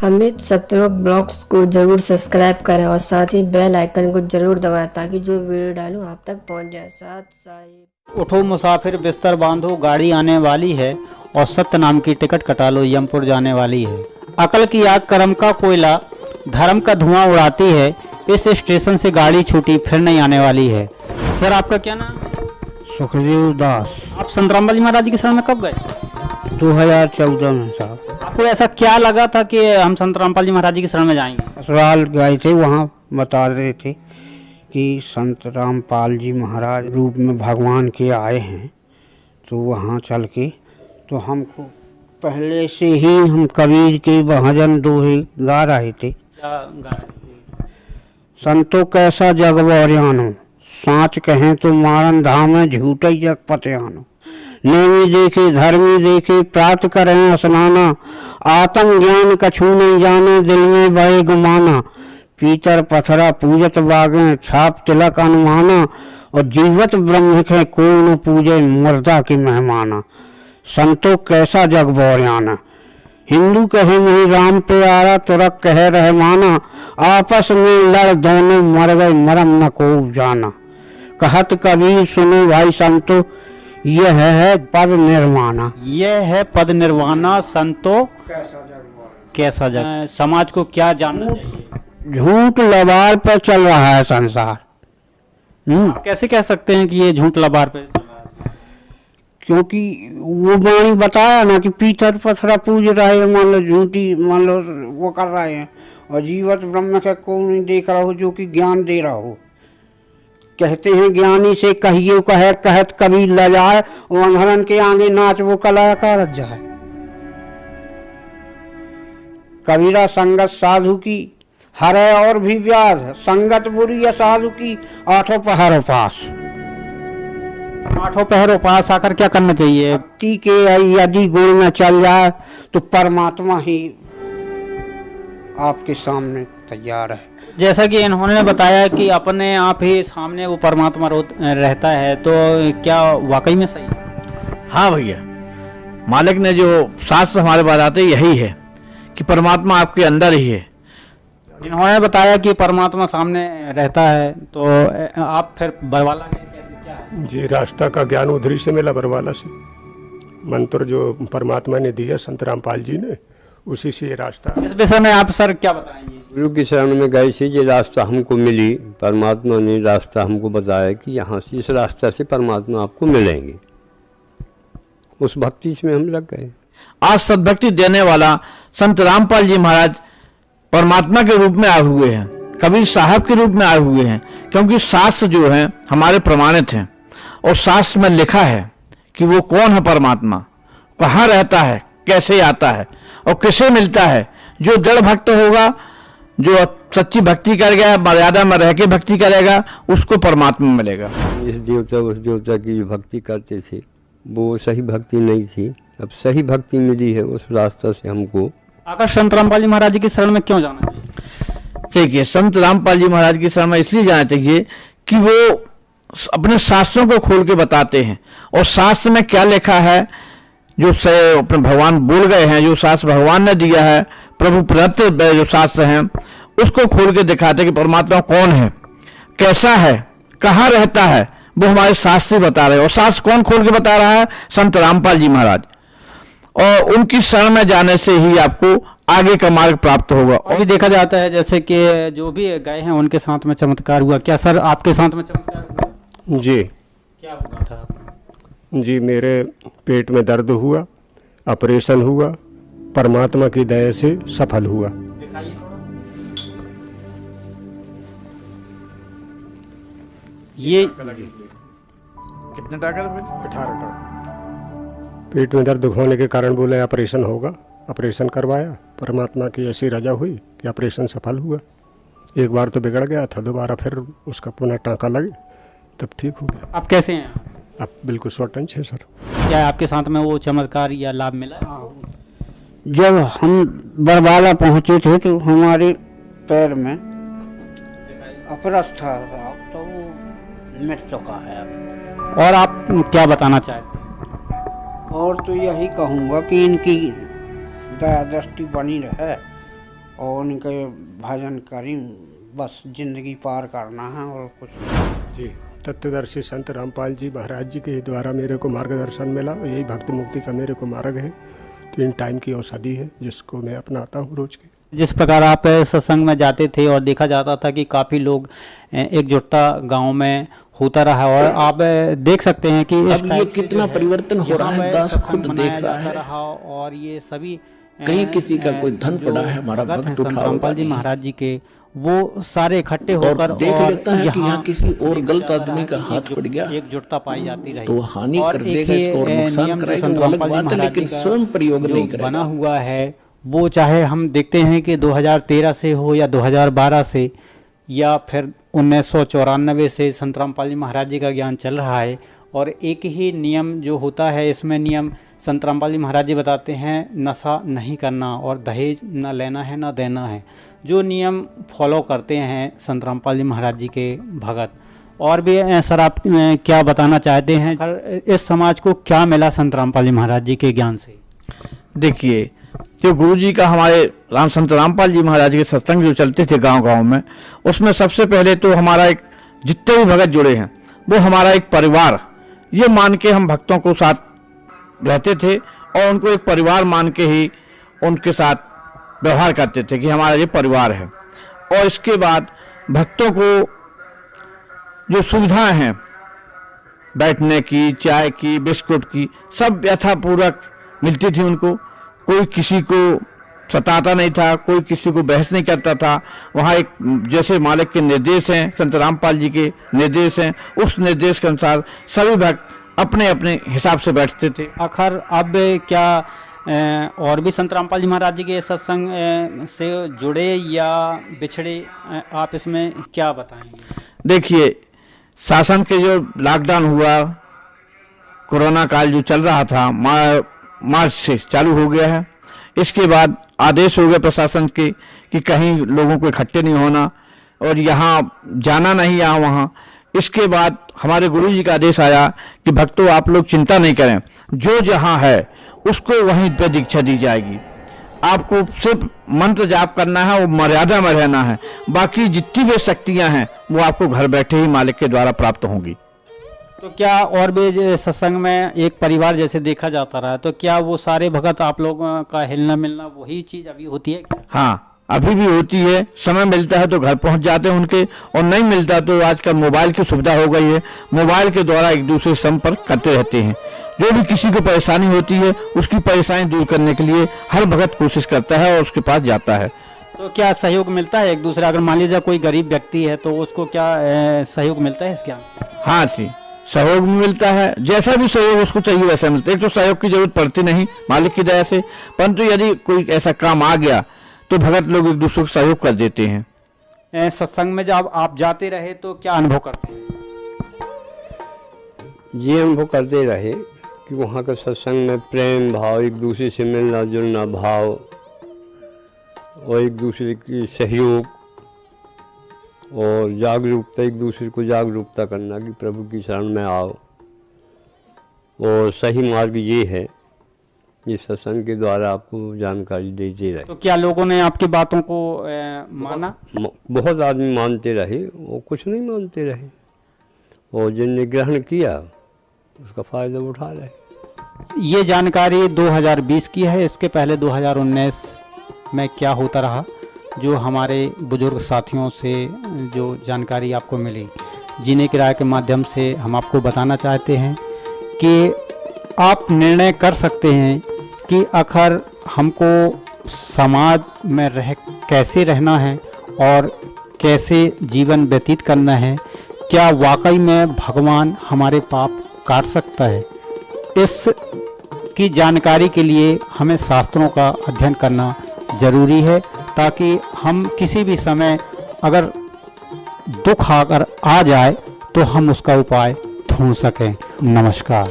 अमित सत्रह ब्लॉग्स को जरूर सब्सक्राइब करें और साथ ही बेल आइकन को जरूर दबाएं ताकि जो वीडियो डालूं आप तक पहुंच जाए। साथ साथ उठो मुसाफिर बिस्तर बांधो, गाड़ी आने वाली है और सत्य नाम की टिकट कटा लो, यमपुर जाने वाली है। अकल की आग, कर्म का कोयला, धर्म का धुआं उड़ाती है। इस स्टेशन से गाड़ी छूटी, फिर नहीं आने वाली है। सर, आपका क्या नाम? सुखदेव दास। आप संत रामपाल जी महाराज की शरण में कब गए? 2014 में साहब। आपको ऐसा क्या लगा था कि हम संत रामपाल जी महाराज की शरण में जाएंगे? ससुराल गए थे, वहाँ बता रहे थे कि संत रामपाल जी महाराज रूप में भगवान के आए हैं, तो वहाँ चल के तो हमको पहले से ही हम कबीर के भजन दोहे गा रहे थे। क्या गा रहे थे? संतो कैसा जग बौरियानो, साँच कहें तो मारन धाम है, झूठे जग पत्यानो। नेमी देखे धर्मी देखे, प्राप्त करें स्नाना, आत्म ज्ञान कछु नहीं जाने, दिल में भय गुमाना। पीतर पथरा पूजत बागे, छाप तिलक अनुमाना, और जीवत ब्रह्म के को न पूजे, मर्दा की मेहमाना। संतो कैसा जग बौरियाना, हिंदू कहे नहीं राम प्यारा, तुरक कहे रहमाना। आपस में लड़ दोनों मर गए, मरम न को जाना। कहत कबीर सुनो भाई संतो, यह है पद निर्वाणा। यह है पद निर्वाणा। संतो कैसा जग। समाज को क्या जानना चाहिए? झूठ लबार पर चल रहा है संसार। आप कैसे कह सकते हैं कि ये झूठ लबार पे चल रहा है? क्योंकि वो वाणी बताया ना कि पीतर पथरा पूज रहे हैं, मान लो झूठी, मान लो वो कर रहे हैं, और जीवत ब्रह्म का को नहीं देख रहा हो जो कि ज्ञान दे रहा हो। कहते हैं ज्ञानी से कहियो कहे, कहत कबीर लजाए, वो अंधरन के आगे नाच वो कलाकार जाए। कबीरा संगत साधु की हरे और भी व्याध, संगत बुरी या साधु की आठों पहर उपास। आठों पहर उपास आकर क्या करना चाहिए? भक्ति के यदि गुण में चल जाए तो परमात्मा ही आपके सामने तैयार है। जैसा कि इन्होंने बताया कि अपने आप ही सामने वो परमात्मा रहता है, तो क्या वाकई में सही है? हाँ भैया, मालिक ने जो शास्त्र हमारे पास आते यही है कि परमात्मा आपके अंदर ही है। इन्होंने बताया कि परमात्मा सामने रहता है, तो आप फिर बरवाला गए कैसे, क्या है? जी, रास्ता का ज्ञान उधरी से मिला, बरवाला से। मंत्र जो परमात्मा ने दिया संत रामपाल जी ने, उसी से ये रास्ता। इस विषय में आप सर क्या बताएंगे? गुरु की शरण में गए से ये रास्ता हमको मिली, परमात्मा ने रास्ता हमको बताया कि यहाँ से इस रास्ता से परमात्मा आपको मिलेंगे। उस भक्ति में हम लग गए। आज सद्भक्ति देने वाला संत रामपाल जी महाराज परमात्मा के रूप में आए हुए हैं, कबीर साहब के रूप में आए हुए हैं, क्योंकि शास्त्र जो है हमारे प्रमाणित हैं, और शास्त्र में लिखा है कि वो कौन है परमात्मा, कहाँ रहता है, कैसे आता है और किसे मिलता है। जो दृढ़ भक्त होगा, जो सच्ची भक्ति करेगा, मर्यादा में रह के भक्ति करेगा, उसको परमात्मा मिलेगा। इस देवता उस देवता की जो भक्ति करते थे वो सही भक्ति नहीं थी, अब सही भक्ति मिली है, उस रास्ता से हमको। आकर संत रामपाल जी महाराज की शरण में क्यों जाना चाहिए? देखिए, संत रामपाल जी महाराज की शरण में इसलिए जाना चाहिए कि वो अपने शास्त्रों को खोल के बताते हैं, और शास्त्र में क्या लिखा है, जो अपने भगवान बोल गए हैं, जो शास्त्र भगवान ने दिया है, प्रभु प्रदत्त जो शास्त्र हैं, उसको खोल के दिखाते हैं कि परमात्मा कौन है, कैसा है, कहाँ रहता है, वो हमारे शास्त्र बता रहे हैं। और शास्त्र कौन खोल के बता रहा है? संत रामपाल जी महाराज। और उनकी शरण में जाने से ही आपको आगे का मार्ग प्राप्त होगा। और भी देखा जाता है जैसे कि जो भी गए हैं उनके साथ में चमत्कार हुआ। क्या सर आपके साथ में चमत्कार हुआ? जी। क्या हुआ था? जी, मेरे पेट में दर्द हुआ, ऑपरेशन हुआ, परमात्मा की दया से सफल हुआ। दिखाइए थोड़ा। ये कितने टाका? 18 टाका। पेट में दर्द होने के कारण बोले ऑपरेशन होगा, ऑपरेशन करवाया। परमात्मा की ऐसी रजा हुई कि ऑपरेशन सफल हुआ। एक बार तो बिगड़ गया था, दोबारा फिर उसका पुनः टाँका लगे, तब ठीक हो गया। आप कैसे हैं? अब बिल्कुल स्वतंत्र है सर। क्या आपके साथ में वो चमत्कार या लाभ मिला? जब हम बरवाला पहुंचे थे तो हमारे पैर में अपरस था, तो वो मिट चुका है अब। और आप क्या बताना चाहते हैं? और तो यही कहूँगा कि इनकी दया दृष्टि बनी रहे और उनके भजन करी, बस जिंदगी पार करना है और कुछ नहीं। जी, तत्वदर्शी संत रामपाल जी महाराज जी के द्वारा मेरे को मार्गदर्शन मिला, यही भक्ति मुक्ति का मेरे को मार्ग है। 3 टाइम की औषधि है जिसको मैं अपनाता हूँ रोज की। जिस प्रकार आप सत्संग में जाते थे और देखा जाता था कि काफ़ी लोग एकजुटता गांव में होता रहा, और आप देख सकते हैं कि इस अब ये टाइप से कितना जो परिवर्तन हो रहा है, यहाँ दास सत्संग खुद मनाया देख रहा जाता है। रहा, और ये सभी कहीं किसी का कोई धन जो पड़ा है, हमारा भगत हैं भक्त संत उठावेगा रामपाल जी नहीं। महाराज जी के, वो सारे इकट्ठे और होकर देख लेता है कि यहाँ किसी और देखा गलत जाता आदमी रहा का कि हाथ पड़ गया एकजुटता पाई जाती रही, तो वो हानि और कर एक देगा ये, इसको और नुकसान नियम जो करेगा, संत वो अलग रामपाल जी बात है, महाराज लेकिन जी का स्वयं प्रयोग जो नहीं करेगा। बना हुआ है, वो चाहे हम देखते हैं कि 2013 से हो या 2012 से या फिर 1994 से संत रामपाल जी महाराज जी का ज्ञान चल रहा है, और एक ही नियम जो होता है, इसमें नियम संत रामपाल जी महाराज जी बताते हैं, नशा नहीं करना और दहेज न लेना है न देना है। जो नियम फॉलो करते हैं संत रामपाल जी महाराज जी के भगत। और भी सर आप क्या बताना चाहते हैं, इस समाज को क्या मिला संत रामपाल जी महाराज जी के ज्ञान से? देखिए, जो गुरु जी का हमारे संत रामपाल जी महाराज के सत्संग जो चलते थे गांव-गांव में, उसमें सबसे पहले तो हमारा एक, जितने भी भगत जुड़े हैं वो हमारा एक परिवार, ये मान के हम भक्तों को साथ रहते थे, और उनको एक परिवार मान के ही उनके साथ व्यवहार करते थे कि हमारा ये परिवार है। और इसके बाद भक्तों को जो सुविधाएं हैं, बैठने की, चाय की, बिस्कुट की, सब यथापूर्वक मिलती थी उनको। कोई किसी को सताता नहीं था, कोई किसी को बहस नहीं करता था। वहाँ एक जैसे मालिक के निर्देश हैं, संत रामपाल जी के निर्देश हैं, उस निर्देश के अनुसार सभी भक्त अपने अपने हिसाब से बैठते थे। आखिर अब क्या और भी संत रामपाल जी महाराज जी के सत्संग से जुड़े या बिछड़े, आप इसमें क्या बताएंगे? देखिए, शासन के जो लॉकडाउन हुआ, कोरोना काल जो चल रहा था, मार्च से चालू हो गया है। इसके बाद आदेश हो गए प्रशासन के कि कहीं लोगों को इकट्ठे नहीं होना और यहाँ जाना नहीं, यहाँ वहाँ। इसके बाद हमारे गुरु जी का आदेश आया कि भक्तों आप लोग चिंता नहीं करें, जो जहाँ है उसको वहीं पे दीक्षा दी जाएगी। आपको सिर्फ मंत्र जाप करना है, वो मर्यादा में रहना है, बाकी जितनी भी शक्तियाँ हैं वो आपको घर बैठे ही मालिक के द्वारा प्राप्त होंगी। तो क्या और भी सत्संग में एक परिवार जैसे देखा जाता रहा, तो क्या वो सारे भगत आप लोगों का हिलना मिलना वही चीज़ अभी होती है क्या? हाँ, अभी भी होती है। समय मिलता है तो घर पहुंच जाते हैं उनके, और नहीं मिलता तो आजकल मोबाइल की सुविधा हो गई है, मोबाइल के द्वारा एक दूसरे से संपर्क करते रहते हैं। जो भी किसी को परेशानी होती है उसकी परेशानी दूर करने के लिए हर भगत कोशिश करता है और उसके पास जाता है। तो क्या सहयोग मिलता है एक दूसरे, अगर मान लीजिए कोई गरीब व्यक्ति है तो उसको क्या सहयोग मिलता है इस ज्ञान से? हाँ जी, सहयोग भी मिलता है, जैसा भी सहयोग उसको चाहिए वैसा मिलता है। एक तो सहयोग की जरूरत पड़ती नहीं मालिक की दया से, परंतु यदि कोई ऐसा काम आ गया तो भगत लोग एक दूसरे को सहयोग कर देते हैं। सत्संग में जब आप जाते रहे तो क्या अनुभव करते हैं? ये अनुभव करते रहे कि वहाँ का सत्संग में प्रेम भाव, एक दूसरे से मिलना जुलना भाव, और एक दूसरे की सहयोग और जागरूकता, एक दूसरे को जागरूकता करना कि प्रभु की शरण में आओ। और सही मार्ग ये है, ये सत्संग के द्वारा आपको जानकारी देते रहे। तो क्या लोगों ने आपकी बातों को माना? बहुत आदमी मानते रहे, वो कुछ नहीं मानते रहे, और जिनने ग्रहण किया उसका फ़ायदा उठा रहे। ये जानकारी 2020 की है, इसके पहले 2019 में क्या होता रहा, जो हमारे बुजुर्ग साथियों से जो जानकारी आपको मिली, जीने की राह के माध्यम से हम आपको बताना चाहते हैं कि आप निर्णय कर सकते हैं कि आखिर हमको समाज में कैसे रहना है और कैसे जीवन व्यतीत करना है। क्या वाकई में भगवान हमारे पाप काट सकता है? इस की जानकारी के लिए हमें शास्त्रों का अध्ययन करना जरूरी है, ताकि हम किसी भी समय अगर दुख अगर आ जाए तो हम उसका उपाय ढूंढ सकें। नमस्कार।